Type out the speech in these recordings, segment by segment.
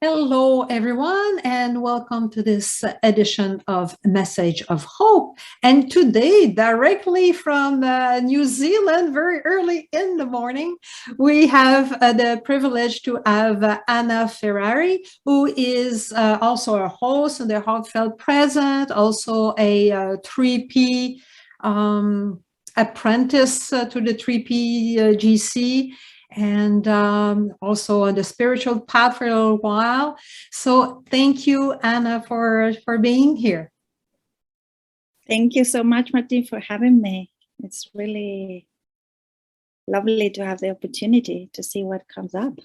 Hello, everyone, and welcome to this edition of Message of Hope. And today, directly from New Zealand, very early in the morning, we have the privilege to have Ana Ferrari, who is also a host and a heartfelt present, also a 3P apprentice to the 3P GC, and also on the spiritual path for a little while. So thank you, Ana, for being here. Thank you so much, Martin, for having me. It's really lovely to have the opportunity to see what comes up.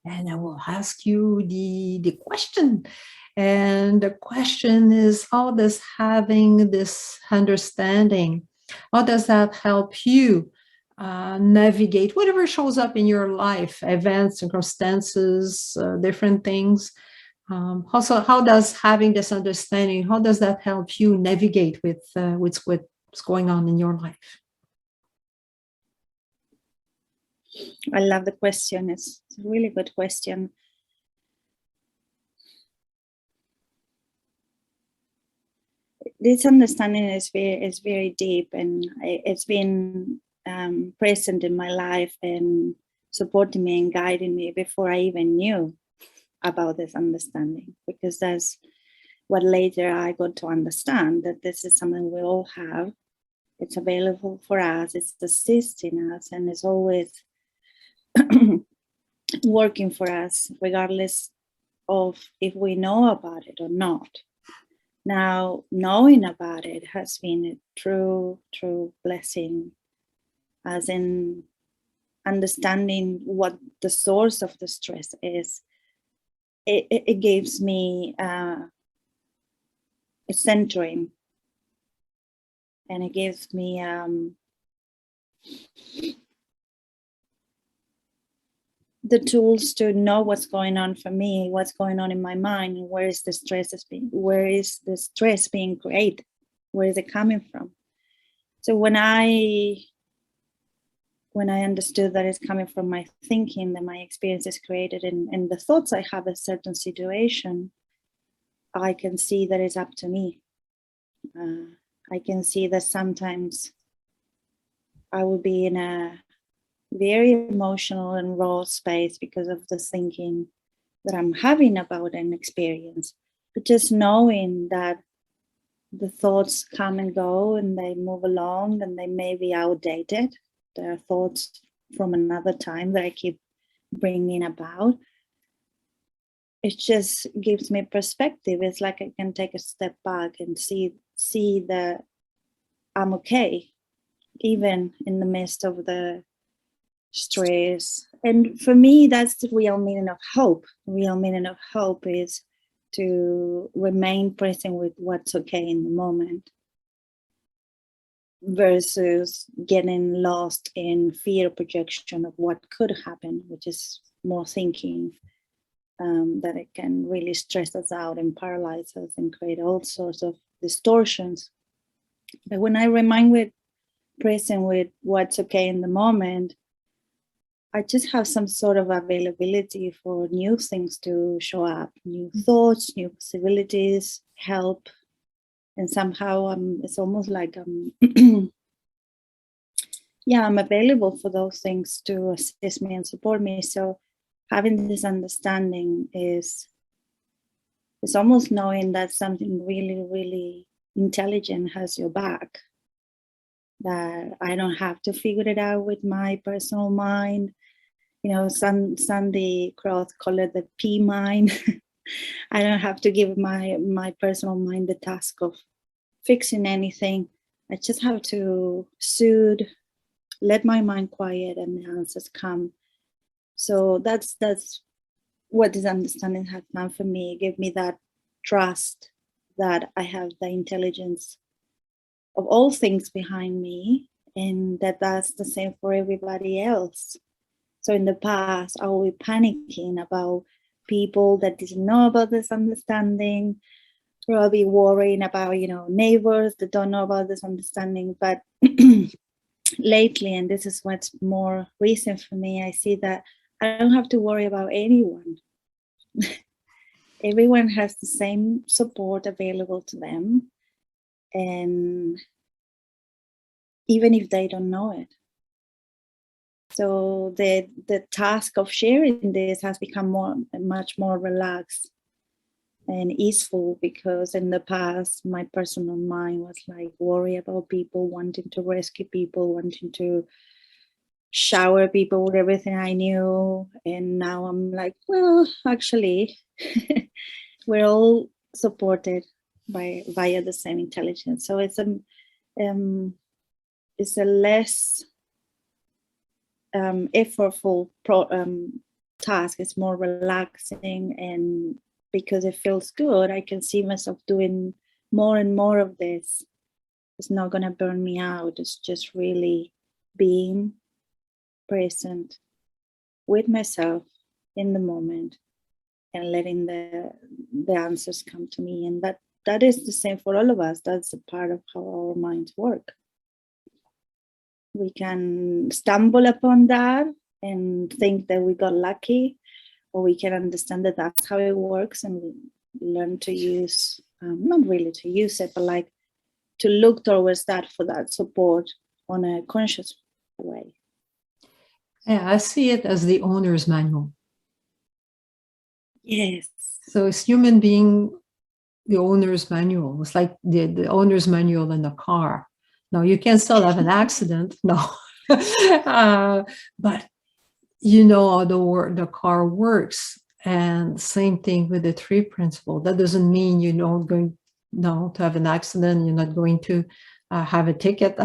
And I will ask you the question. And the question is, how does having this understanding, how does that help you navigate whatever shows up in your life, events, circumstances, different things? Also, how does having this understanding, how does that help you navigate with what's going on in your life? I love the question. It's a really good question. This understanding is very deep, and it's been present in my life and supporting me and guiding me before I even knew about this understanding, because that's what later I got to understand, that this is something we all have. It's available for us, it's assisting us, and it's always working for us, regardless of if we know about it or not. Now, knowing about it has been a true blessing, as in understanding what the source of the stress is. It gives me a centering, and it gives me the tools to know what's going on for me, what's going on in my mind, and where is the stress being created, where is it coming from? So when I understood that it's coming from my thinking, that my experience is created in the thoughts I have a certain situation, I can see that it's up to me. I can see that sometimes I will be in a very emotional and raw space because of the thinking that I'm having about an experience. But just knowing that the thoughts come and go and they move along and they may be outdated. There are thoughts from another time that I keep bringing about. It just gives me perspective. It's like I can take a step back and see that I'm okay, even in the midst of the stress. And for me, that's the real meaning of hope. The real meaning of hope is to remain present with what's okay in the moment, versus getting lost in fear projection of what could happen, which is more thinking, that it can really stress us out and paralyze us and create all sorts of distortions. But when I remain present with what's okay in the moment, I just have some sort of availability for new things to show up, new thoughts, new possibilities, help. And somehow it's almost like I'm available for those things to assist me and support me. So having this understanding is almost knowing that something really, really intelligent has your back, that I don't have to figure it out with my personal mind. You know, Sandy Cross called it the P mind. I don't have to give my personal mind the task of fixing anything. I just have to soothe, let my mind quiet, and the answers come. So that's what this understanding has done for me. It gave me that trust that I have the intelligence of all things behind me, and that's the same for everybody else. So in the past, I will be panicking about people that didn't know about this understanding, or I'll be worrying about, neighbors that don't know about this understanding. But lately, and this is what's more recent for me, I see that I don't have to worry about anyone. everyone has the same support available to them, and even if they don't know it. So the task of sharing this has become much more relaxed and easeful, because in the past my personal mind was like worry about people, wanting to rescue people, wanting to shower people with everything I knew. And now I'm like, well, actually, we're all supported via the same intelligence. So it's a less effortful task. It's more relaxing, and because it feels good, I can see myself doing more and more of this. It's not going to burn me out. It's just really being present with myself in the moment and letting the answers come to me. And that is the same for all of us. That's a part of how our minds work. We can stumble upon that and think that we got lucky, or we can understand that that's how it works and learn to use, not really to use it, but like to look towards that for that support on a conscious way. Yeah, I see it as the owner's manual. Yes. So it's human being, the owner's manual. It's like the owner's manual in a car. Now, you can still have an accident, no. But you know how the car works. And same thing with the three principle. That doesn't mean you're not going to have an accident. You're not going to have a ticket.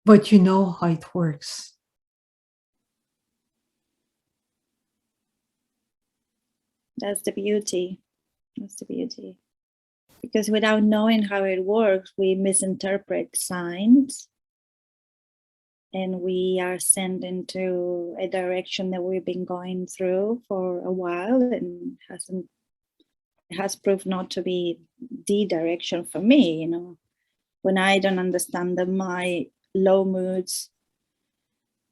But you know how it works. That's the beauty. That's the beauty. Because without knowing how it works, we misinterpret signs, and we are sent into a direction that we've been going through for a while, and has proved not to be the direction for me. You know, when I don't understand that my low moods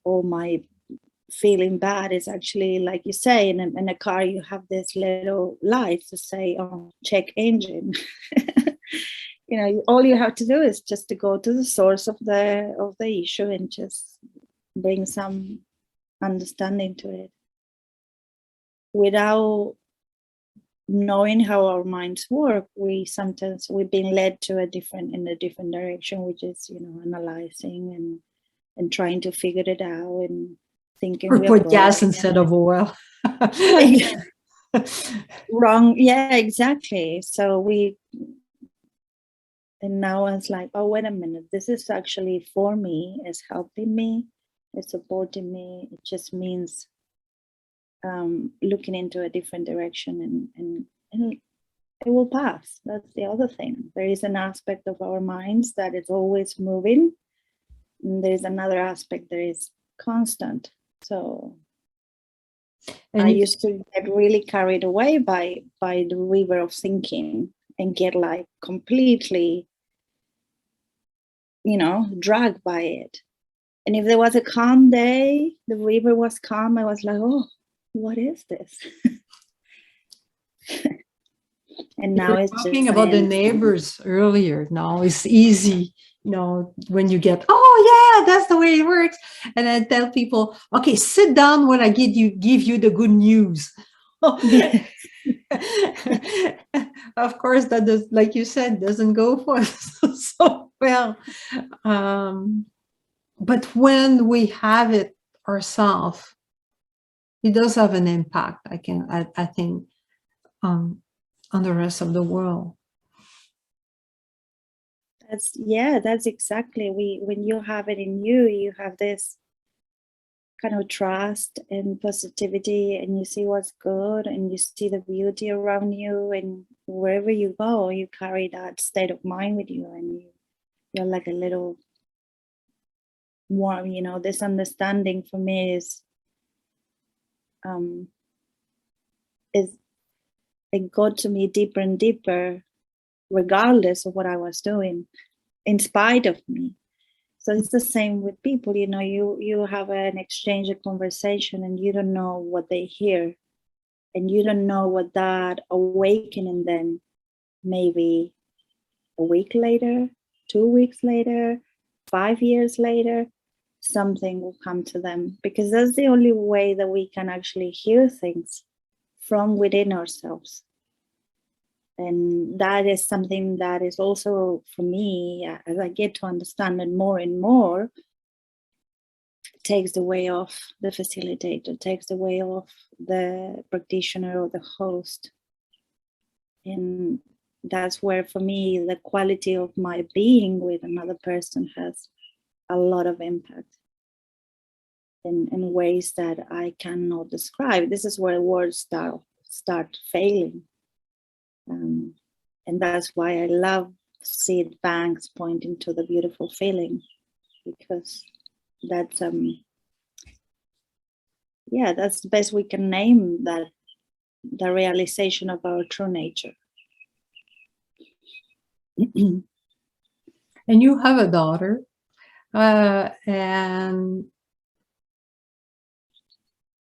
or my feeling bad is actually, like you say, in a car you have this little light to say, oh, check engine. You know, all you have to do is just to go to the source of the issue and just bring some understanding to it. Without knowing how our minds work, we've been led in a different direction, which is, you know, analyzing and trying to figure it out and thinking Or put gas instead of oil. Wrong. Yeah, exactly. So and now it's like, oh, wait a minute, this is actually for me, it's helping me, it's supporting me. It just means looking into a different direction, and it will pass. That's the other thing. There is an aspect of our minds that is always moving, and there is another aspect that is constant. So I used to get really carried away by the river of thinking and get like completely, you know, dragged by it. And if there was a calm day, the river was calm, I was like, oh, what is this? And now it's talking just about the neighbors earlier. Now it's easy, you know, when you get, oh yeah, that's the way it works. And I tell people, okay, sit down when I give you the good news. Of course, that does, like you said, doesn't go for so well. But when we have it ourselves, it does have an impact. I think on the rest of the world. That's exactly. When you have it in you, you have this kind of trust and positivity, and you see what's good, and you see the beauty around you, and wherever you go, you carry that state of mind with you, and you're like a little more, you know, this understanding for me is it got to me deeper and deeper, regardless of what I was doing, in spite of me. So it's the same with people, you know, you have an exchange, a conversation, and you don't know what they hear. And you don't know what that awakening then, maybe a week later, 2 weeks later, 5 years later, something will come to them, because that's the only way that we can actually hear things from within ourselves. And that is something that is also, for me, as I get to understand it more and more, takes the way off the facilitator, takes the way off the practitioner or the host. And that's where, for me, the quality of my being with another person has a lot of impact in ways that I cannot describe. This is where words start failing. And that's why I love seed banks pointing to the beautiful feeling, because that's that's the best we can name that, the realization of our true nature. And you have a daughter, and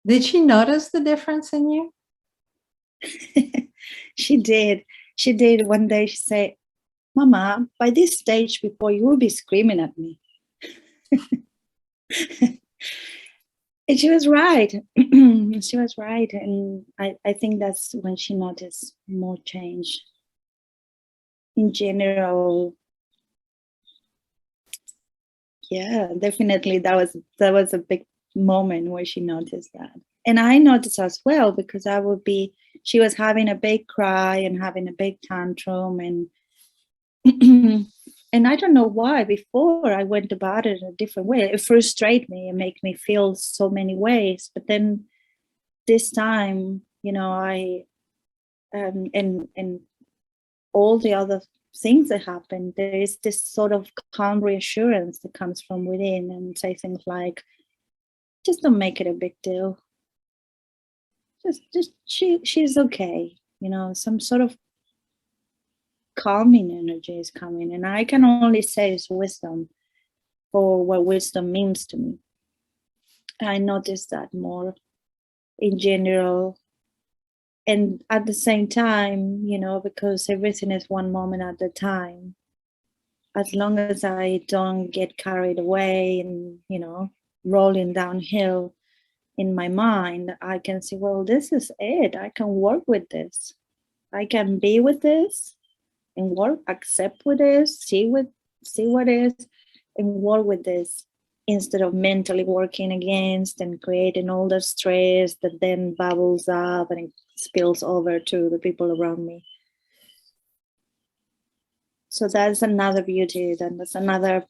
did she notice the difference in you? She did. She did. One day she said, "Mama, by this stage before, you will be screaming at me." And she was right. She was right. And I think that's when she noticed more change. In general, yeah, definitely that was a big moment where she noticed that. And I noticed as well, because she was having a big cry and having a big tantrum, and and I don't know why. Before, I went about it a different way. It frustrated me and make me feel so many ways. But then this time, you know, I and all the other things that happen, there is this sort of calm reassurance that comes from within, and say things like, "Just don't make it a big deal. Just she's okay." You know, some sort of calming energy is coming, and I can only say it's wisdom, for what wisdom means to me. I notice that more in general. And at the same time, you know, because everything is one moment at a time, as long as I don't get carried away and, you know, rolling downhill in my mind, I can say, well, this is it. I can work with this. I can be with this and work, accept with this, see what is, and work with this, instead of mentally working against and creating all the stress that then bubbles up and it spills over to the people around me. So that's another beauty, and that's another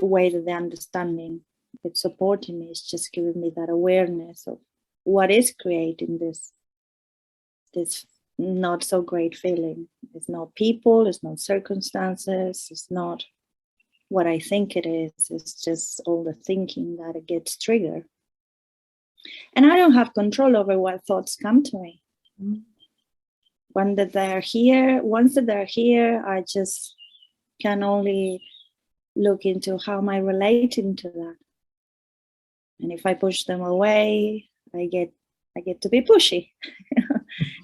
way that the understanding, it's supporting me, it's just giving me that awareness of what is creating this not so great feeling. It's not people, it's not circumstances, it's not what I think it is. It's just all the thinking that it gets triggered. And I don't have control over what thoughts come to me. Once that they're here, I just can only look into how am I relating to that. And if I push them away, I get to be pushy.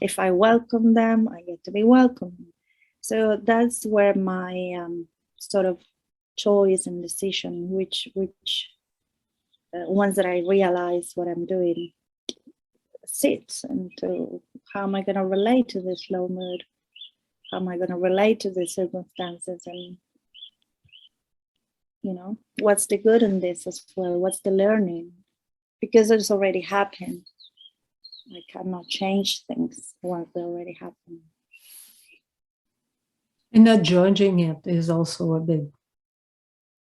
If I welcome them, I get to be welcomed. So that's where my sort of choice and decision, which once that I realize what I'm doing, sits, and to how am I going to relate to this low mood? How am I going to relate to the circumstances? And, you know, what's the good in this as well? What's the learning? Because it's already happened. I cannot change things once they already happen. And not judging it is also a big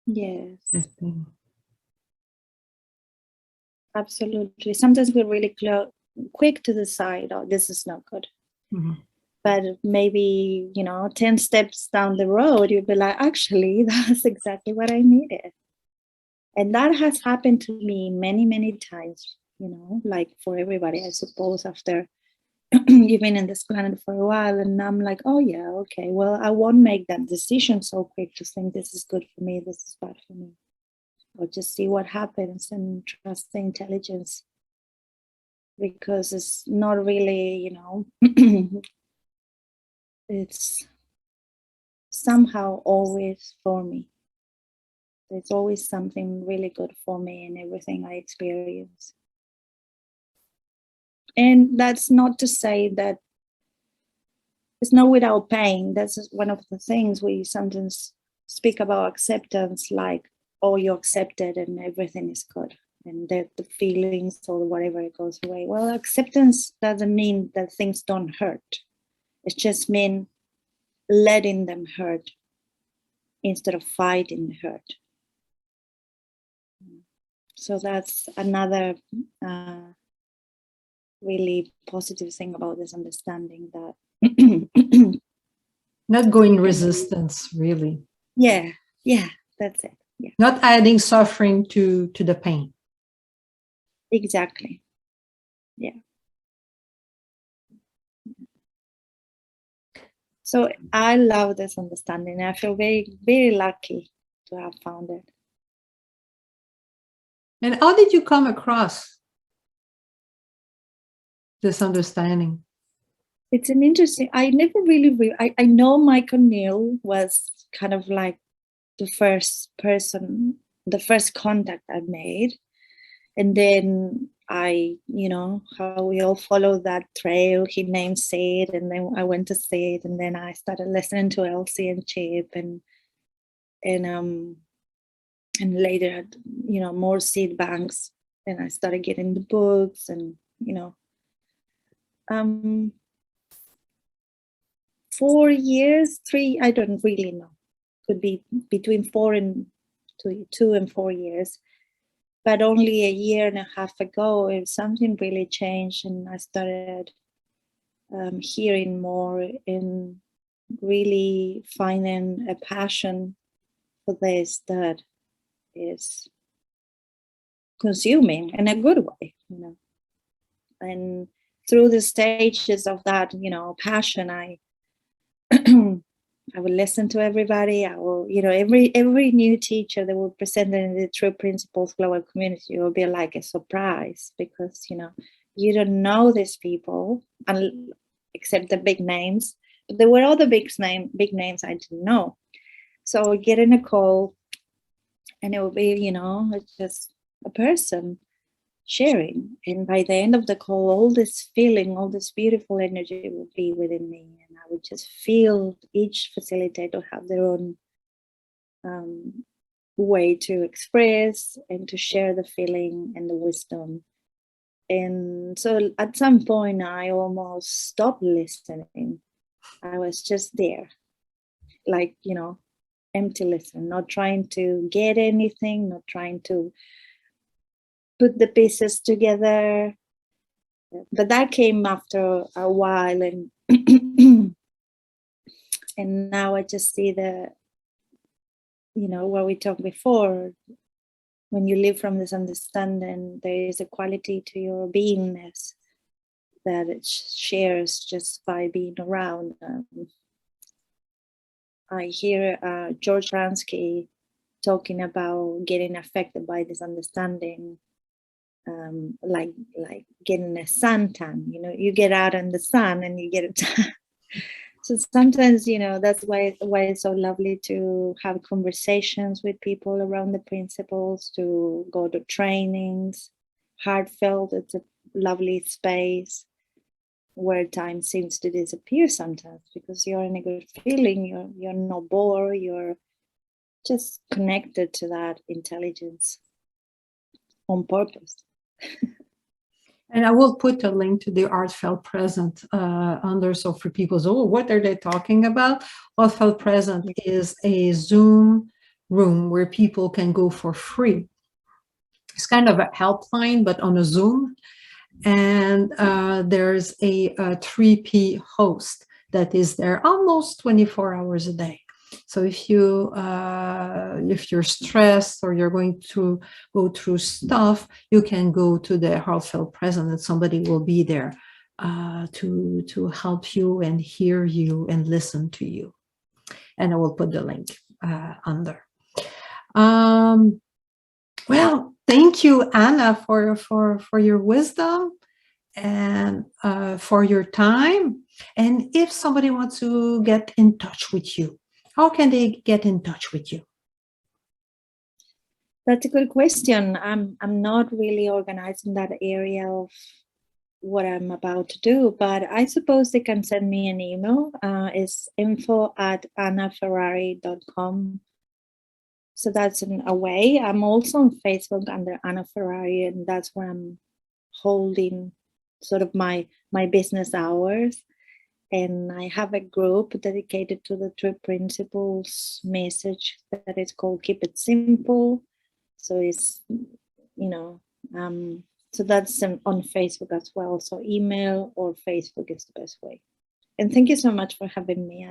thing. Absolutely. Sometimes we're really quick to decide, oh, this is not good. Mm-hmm. But maybe, 10 steps down the road, you'll be like, actually, that's exactly what I needed. And that has happened to me many, many times, like for everybody, I suppose, after you've been in this planet for a while. And I'm like, oh, yeah, okay, well, I won't make that decision so quick to think this is good for me, this is bad for me. or just see what happens and trust the intelligence, because it's not really, it's somehow always for me. There's always something really good for me in everything I experience. And that's not to say that it's not without pain. That's one of the things we sometimes speak about acceptance, like, oh, you're accepted and everything is good, and that the feelings or whatever it goes away. Well, acceptance doesn't mean that things don't hurt. It just means letting them hurt instead of fighting the hurt. So that's another really positive thing about this understanding, that Not going resistance, really. Yeah, that's it. Yeah, Not adding suffering to the pain. exactly. Yeah. So I love this understanding. I feel very, very lucky to have found it. And how did you come across this understanding? It's an interesting, I never really, I know Michael Neal was kind of like the first person, the first contact I made. And then how we all follow that trail. He named Sid, and then I went to Sid, and then I started listening to Elsie and Chip, and later, more seed banks. And I started getting the books, and 4 years, 3, I don't really know. Could be between 2 and 4 years. But only a year and a half ago, something really changed, and I started hearing more and really finding a passion for this that is consuming in a good way, And through the stages of that, passion, I I will listen to everybody. I will, every new teacher that will present in the True Principles Global Community will be like a surprise, because, you don't know these people except the big names. But there were other big names I didn't know. So I would get in a call, and it would be, just a person sharing. And by the end of the call, all this feeling, all this beautiful energy would be within me. And I would just feel each facilitator have their own way to express and to share the feeling and the wisdom. And so at some point, I almost stopped listening. I was just there, like, empty listen, not trying to get anything, not trying to put the pieces together. But that came after a while, and and now I just see what we talked before. When you live from this understanding, there is a quality to your beingness that it shares just by being around. I hear George Ransky talking about getting affected by this understanding, like getting a suntan. You get out in the sun and you get a tan. So sometimes, that's why it's so lovely to have conversations with people around the principles, to go to trainings, heartfelt. It's a lovely space where time seems to disappear sometimes, because you're in a good feeling, you're not bored, you're just connected to that intelligence on purpose. And I will put a link to the Heartfelt Present under, so for people, what are they talking about? Heartfelt Present is a Zoom room where people can go for free. It's kind of a helpline, but on a Zoom. And there's a 3P host that is there almost 24 hours a day. So if you're stressed or you're going to go through stuff, you can go to the Heartfelt Present, and somebody will be there to help you and hear you and listen to you. And I will put the link under. Well, thank you, Anna, for your wisdom and for your time. And if somebody wants to get in touch with you, how can they get in touch with you? That's a good question. I'm not really organized in that area of what I'm about to do, but I suppose they can send me an email. It's info@anaferrari.com. So that's in a way. I'm also on Facebook under Ana Ferrari, and that's where I'm holding sort of my business hours. And I have a group dedicated to the three principles message that is called Keep It Simple. So it's, so that's on Facebook as well. So email or Facebook is the best way. And thank you so much for having me.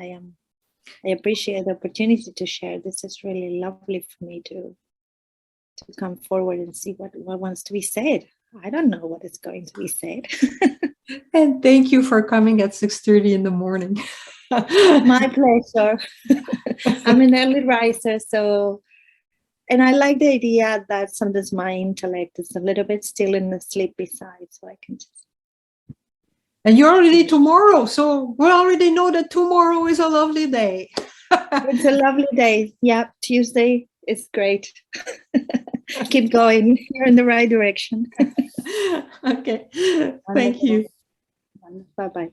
I appreciate the opportunity to share. This is really lovely for me to come forward and see what wants to be said. I don't know what is going to be said. And thank you for coming at 6:30 in the morning. My pleasure. I'm an early riser, and I like the idea that sometimes my intellect is a little bit still in the sleepy side, so I can just. And you're already tomorrow, so we already know that tomorrow is a lovely day. It's a lovely day. Yeah, Tuesday is great. Keep going. You're in the right direction. Okay. Thank you. Bye-bye.